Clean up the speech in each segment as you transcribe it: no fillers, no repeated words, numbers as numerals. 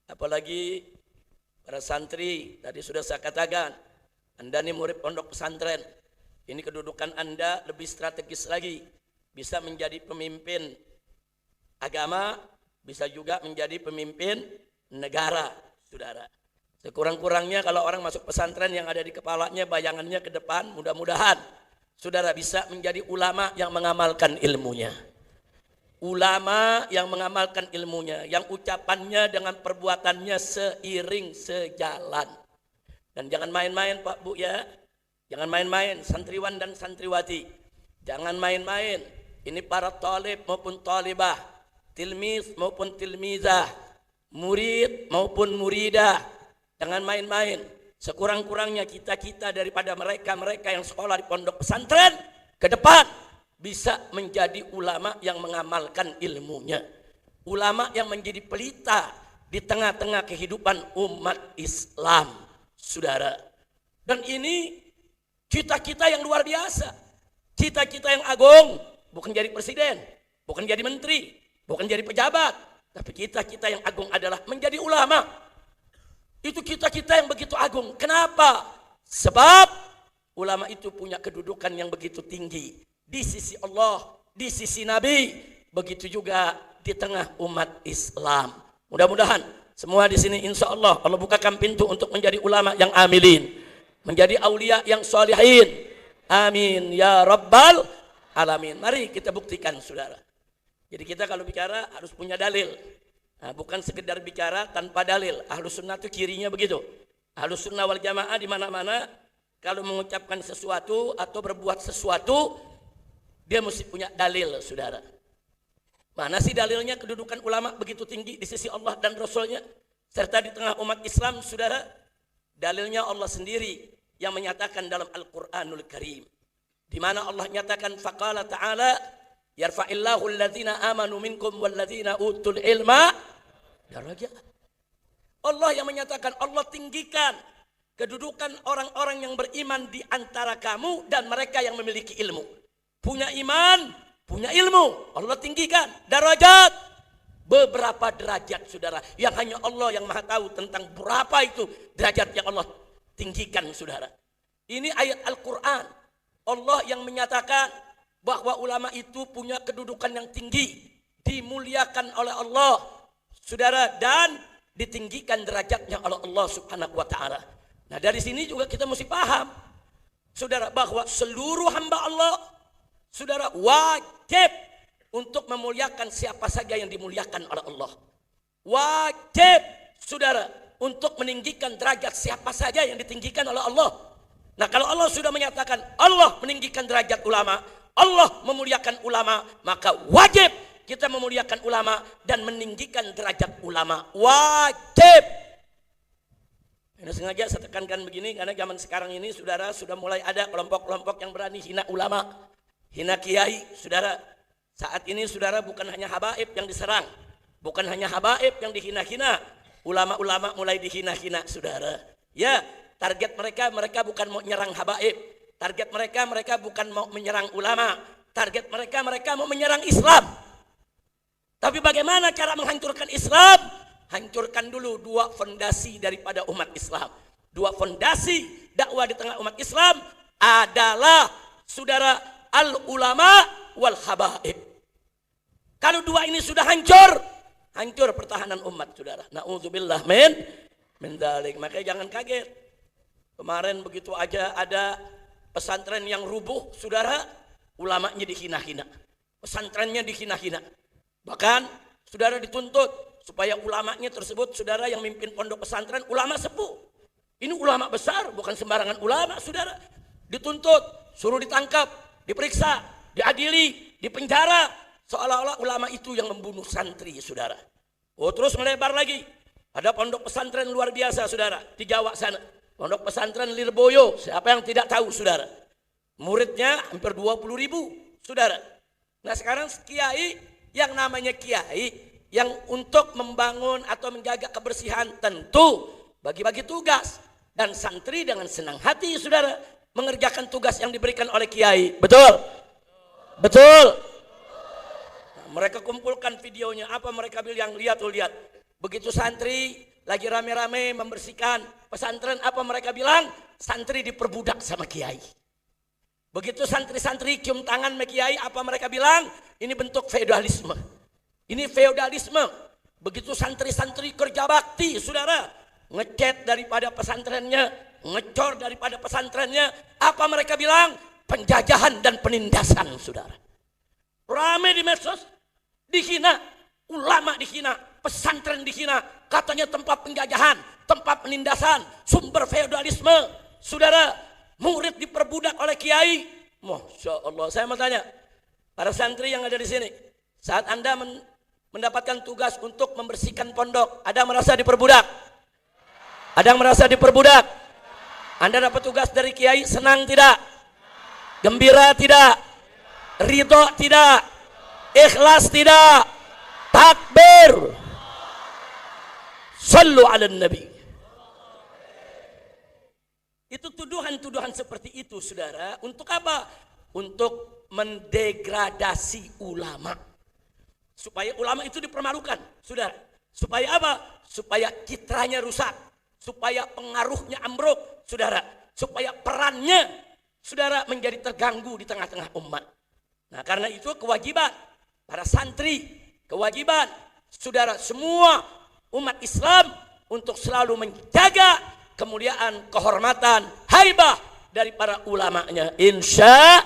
Apalagi para santri, tadi sudah saya katakan, Anda ini murid pondok pesantren. Ini kedudukan Anda lebih strategis lagi. Bisa menjadi pemimpin agama, bisa juga menjadi pemimpin negara, saudara. Sekurang-kurangnya kalau orang masuk pesantren yang ada di kepalanya, bayangannya ke depan, mudah-mudahan saudara bisa menjadi ulama yang mengamalkan ilmunya. Ulama yang mengamalkan ilmunya, yang ucapannya dengan perbuatannya seiring sejalan. Dan jangan main-main Pak Bu ya, jangan main-main santriwan dan santriwati, jangan main-main. Ini para talib maupun talibah, tilmiz maupun tilmizah, murid maupun muridah, jangan main-main. Sekurang-kurangnya kita daripada mereka yang sekolah di pondok pesantren ke depan bisa menjadi ulama yang mengamalkan ilmunya, ulama yang menjadi pelita di tengah-tengah kehidupan umat Islam, saudara. Dan ini cita-cita yang luar biasa, cita-cita yang agung, bukan jadi presiden, bukan jadi menteri, bukan jadi pejabat, tapi cita-cita yang agung adalah menjadi ulama. Itu cita-cita yang begitu agung. Kenapa? Sebab ulama itu punya kedudukan yang begitu tinggi di sisi Allah, di sisi Nabi, begitu juga di tengah umat Islam. Mudah-mudahan semua di sini insya Allah bukakan pintu untuk menjadi ulama yang amilin, menjadi aulia yang sholihin. Amin ya rabbal alamin. Mari kita buktikan, saudara. Jadi kita kalau bicara harus punya dalil. Nah, bukan sekedar bicara tanpa dalil. Ahlus sunnah itu cirinya begitu. Ahlus sunnah wal jamaah di mana-mana kalau mengucapkan sesuatu atau berbuat sesuatu, dia mesti punya dalil, saudara. Mana sih dalilnya kedudukan ulama begitu tinggi di sisi Allah dan Rasulnya, serta di tengah umat Islam, saudara? Dalilnya Allah sendiri yang menyatakan dalam Al-Quranul Karim, di mana Allah nyatakan faqala ta'ala yarfa'illahu alladhina amanu minkum walladhina utul ilma darajat. Allah yang menyatakan, Allah tinggikan kedudukan orang-orang yang beriman di antara kamu dan mereka yang memiliki ilmu. Punya iman, punya ilmu, Allah tinggikan derajat, beberapa derajat, saudara, yang hanya Allah yang maha tahu tentang berapa itu derajat yang Allah tinggikan, saudara. Ini ayat Al-Quran, Allah yang menyatakan bahwa ulama itu punya kedudukan yang tinggi, dimuliakan oleh Allah, saudara, dan ditinggikan derajatnya oleh Allah subhanahu wa ta'ala. Nah, dari sini juga kita mesti paham, saudara, bahwa seluruh hamba Allah, saudara, wajib untuk memuliakan siapa saja yang dimuliakan oleh Allah. Wajib, saudara, untuk meninggikan derajat siapa saja yang ditinggikan oleh Allah. Nah, kalau Allah sudah menyatakan Allah meninggikan derajat ulama, Allah memuliakan ulama, maka wajib kita memuliakan ulama dan meninggikan derajat ulama. Wajib. Ini sengaja saya tekankan begini karena zaman sekarang ini, saudara, sudah mulai ada kelompok-kelompok yang berani hina ulama, hina kiai, saudara. Saat ini, saudara, bukan hanya habaib yang diserang, bukan hanya habaib yang dihina-hina, ulama-ulama mulai dihina-hina, saudara. Ya, target mereka bukan mau menyerang habaib, target mereka bukan mau menyerang ulama, target mereka mau menyerang Islam. Tapi bagaimana cara menghancurkan Islam? Hancurkan dulu dua fondasi daripada umat Islam. Dua fondasi dakwah di tengah umat Islam adalah, saudara, al-ulama wal habaib. Kalau dua ini sudah hancur pertahanan umat, saudara. Na'udzubillah min dzalik. Makanya jangan kaget. Kemarin begitu aja ada pesantren yang rubuh, saudara, ulamanya dihina-hina, pesantrennya dihina-hina. Bahkan saudara dituntut supaya ulamanya tersebut, saudara, yang mimpin pondok pesantren ulama sepuh. Ini ulama besar, bukan sembarangan ulama, saudara. Dituntut, suruh ditangkap, diperiksa, diadili, dipenjara, seolah-olah ulama itu yang membunuh santri, saudara. Oh, terus melebar lagi. Ada pondok pesantren luar biasa, saudara, di Jawa sana. Pondok pesantren Lirboyo, siapa yang tidak tahu, saudara? Muridnya hampir 20.000, saudara. Nah, sekarang kiai yang namanya kiai yang untuk membangun atau menjaga kebersihan tentu bagi-bagi tugas, dan santri dengan senang hati, saudara, mengerjakan tugas yang diberikan oleh kiai. Betul? Betul? Nah, mereka kumpulkan videonya, apa mereka bilang, lihat. Begitu santri lagi rame-rame membersihkan pesantren, apa mereka bilang? Santri diperbudak sama kiai. Begitu santri-santri cium tangan sama kiai, apa mereka bilang? Ini bentuk feodalisme. Ini feodalisme. Begitu santri-santri kerja bakti, saudara, ngecat daripada pesantrennya, ngecor daripada pesantrennya, apa mereka bilang? Penjajahan dan penindasan, saudara. Rame di medsos, dihina, ulama dihina, pesantren dihina, katanya tempat penjajahan, tempat penindasan, sumber feodalisme. Saudara, murid diperbudak oleh kiai. Masya Allah, saya mau tanya, para santri yang ada di sini, saat Anda mendapatkan tugas untuk membersihkan pondok, ada merasa diperbudak? Ada yang merasa diperbudak? Anda dapat tugas dari kiai, senang tidak? Gembira tidak? Ridho tidak? Ikhlas tidak? Takbir. Sallu ala nabi. Itu tuduhan-tuduhan seperti itu, saudara. Untuk apa? Untuk mendegradasi ulama. Supaya ulama itu dipermalukan, saudara. Supaya apa? Supaya citranya rusak. Supaya pengaruhnya ambruk, saudara. Supaya perannya, saudara, menjadi terganggu di tengah-tengah umat. Nah, karena itu kewajiban para santri, kewajiban saudara semua umat Islam untuk selalu menjaga kemuliaan, kehormatan, haibah dari para ulamanya. Insya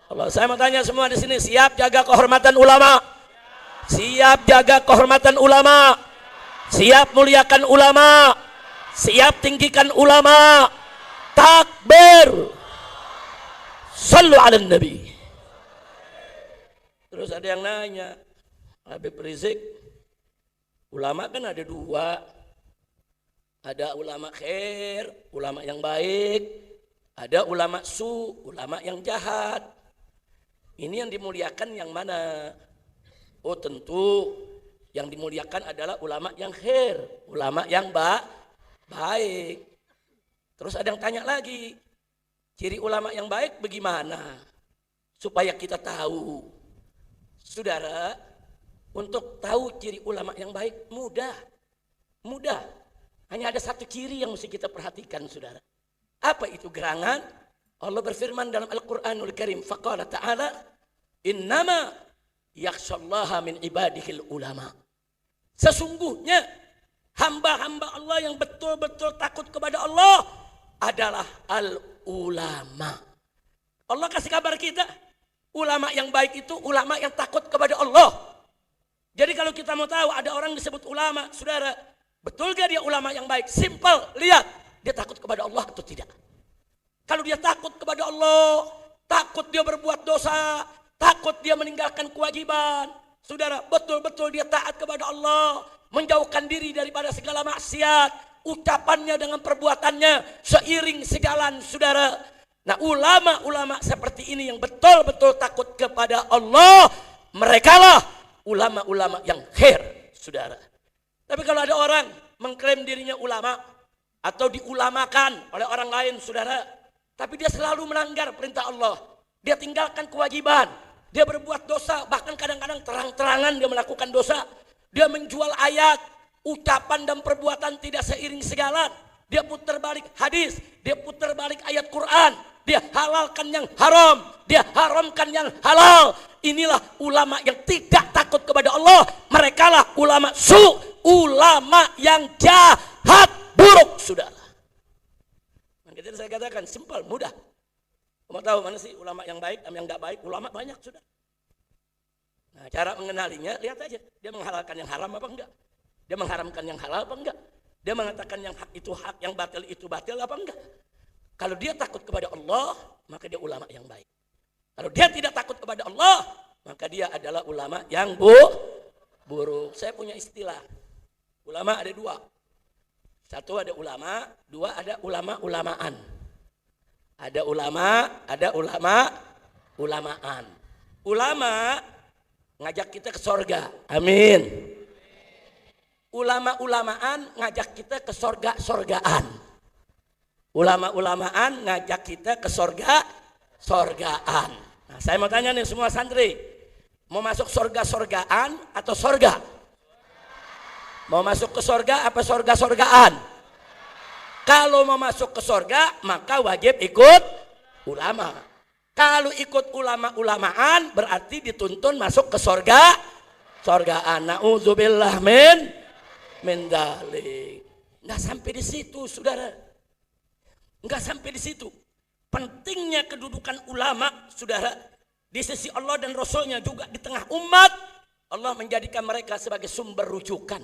Allah. Saya mau tanya semua di sini, siap jaga kehormatan ulama? Siap jaga kehormatan ulama? Siap muliakan ulama? Siap tinggikan ulama? Takbir. Sallu ala nabi. Terus ada yang nanya, Habib Rizik, ulama kan ada dua. Ada ulama khair, ulama yang baik. Ada ulama su, ulama yang jahat. Ini yang dimuliakan yang mana? Oh tentu yang dimuliakan adalah ulama yang khair, ulama yang baik. Terus ada yang tanya lagi, ciri ulama yang baik bagaimana? Supaya kita tahu. Saudara, untuk tahu ciri ulama yang baik mudah. Mudah. Hanya ada satu ciri yang mesti kita perhatikan, saudara. Apa itu gerangan? Allah berfirman dalam Al-Quranul Karim, faqala ta'ala, innama yakhshallaha min ibadihil ulama. Sesungguhnya hamba-hamba Allah yang betul-betul takut kepada Allah adalah al-ulama. Allah kasih kabar kita, ulama yang baik itu ulama yang takut kepada Allah. Jadi kalau kita mau tahu ada orang disebut ulama, saudara, betul gak dia ulama yang baik? Simple, lihat dia takut kepada Allah atau tidak. Kalau dia takut kepada Allah, takut dia berbuat dosa, takut dia meninggalkan kewajiban, saudara, betul-betul dia taat kepada Allah, menjauhkan diri daripada segala maksiat, ucapannya dengan perbuatannya seiring sejalan, saudara. Nah, ulama-ulama seperti ini yang betul-betul takut kepada Allah, merekalah ulama-ulama yang khair, saudara. Tapi kalau ada orang mengklaim dirinya ulama atau diulamakan oleh orang lain, saudara, tapi dia selalu melanggar perintah Allah, dia tinggalkan kewajiban, dia berbuat dosa, bahkan kadang-kadang terang-terangan dia melakukan dosa, dia menjual ayat, ucapan dan perbuatan tidak seiring sejalan, dia putar balik hadis, dia putar balik ayat Quran, dia halalkan yang haram, dia haramkan yang halal. Inilah ulama yang tidak takut kepada Allah. Mereka lah ulama su, ulama yang jahat, buruk, saudara. Jadi saya katakan simpel, mudah. Kamu tahu mana sih ulama yang baik, yang enggak baik? Ulama banyak, saudara. Nah, cara mengenalinya lihat aja, dia menghalalkan yang haram apa enggak? Dia mengharamkan yang halal apa enggak? Dia mengatakan yang hak itu hak, yang batil itu batil apa enggak? Kalau dia takut kepada Allah, maka dia ulama yang baik. Kalau dia tidak takut kepada Allah, maka dia adalah ulama yang buruk. Saya punya istilah. Ulama ada dua. Satu ada ulama, dua ada ulama-ulamaan. Ada ulama-ulamaan. Ulama ngajak kita ke sorga. Amin. Ulama-ulamaan ngajak kita ke sorga-sorgaan. Ulama-ulamaan ngajak kita ke sorgaan. Nah, saya mau tanya nih semua santri, mau masuk sorga-sorgaan atau sorga? Mau masuk ke sorga apa sorga-sorgaan? Kalau mau masuk ke sorga maka wajib ikut ulama. Kalau ikut ulama-ulamaan berarti dituntun masuk ke sorga. Sorgaan. Na'udzubillah min dzalik. Nggak sampai di situ, saudara. Nggak sampai di situ. Pentingnya kedudukan ulama, saudara, di sisi Allah dan Rasulnya juga di tengah umat. Allah menjadikan mereka sebagai sumber rujukan.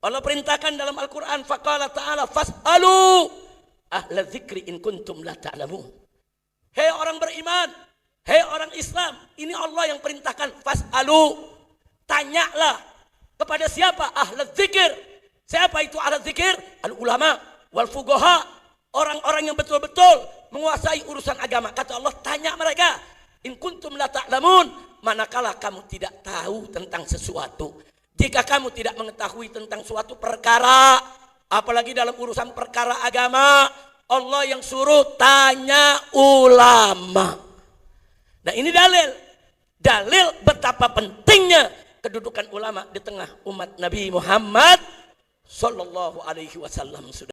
Allah perintahkan dalam Al-Quran, faqala ta'ala fas'alu ahla dzikri in kuntum la ta'lamun. Hei orang beriman, hei orang Islam, ini Allah yang perintahkan fas'alu, tanyalah kepada siapa? Ahla dzikir. Siapa itu ahla dzikir? Al-ulama wal fuqaha, orang-orang yang betul-betul menguasai urusan agama. Kata Allah, tanya mereka, in kuntum la ta'lamun, manakala kamu tidak tahu tentang sesuatu. Jika kamu tidak mengetahui tentang suatu perkara, apalagi dalam urusan perkara agama, Allah yang suruh tanya ulama. Nah ini dalil betapa pentingnya kedudukan ulama di tengah umat Nabi Muhammad Sallallahu Alaihi Wasallam.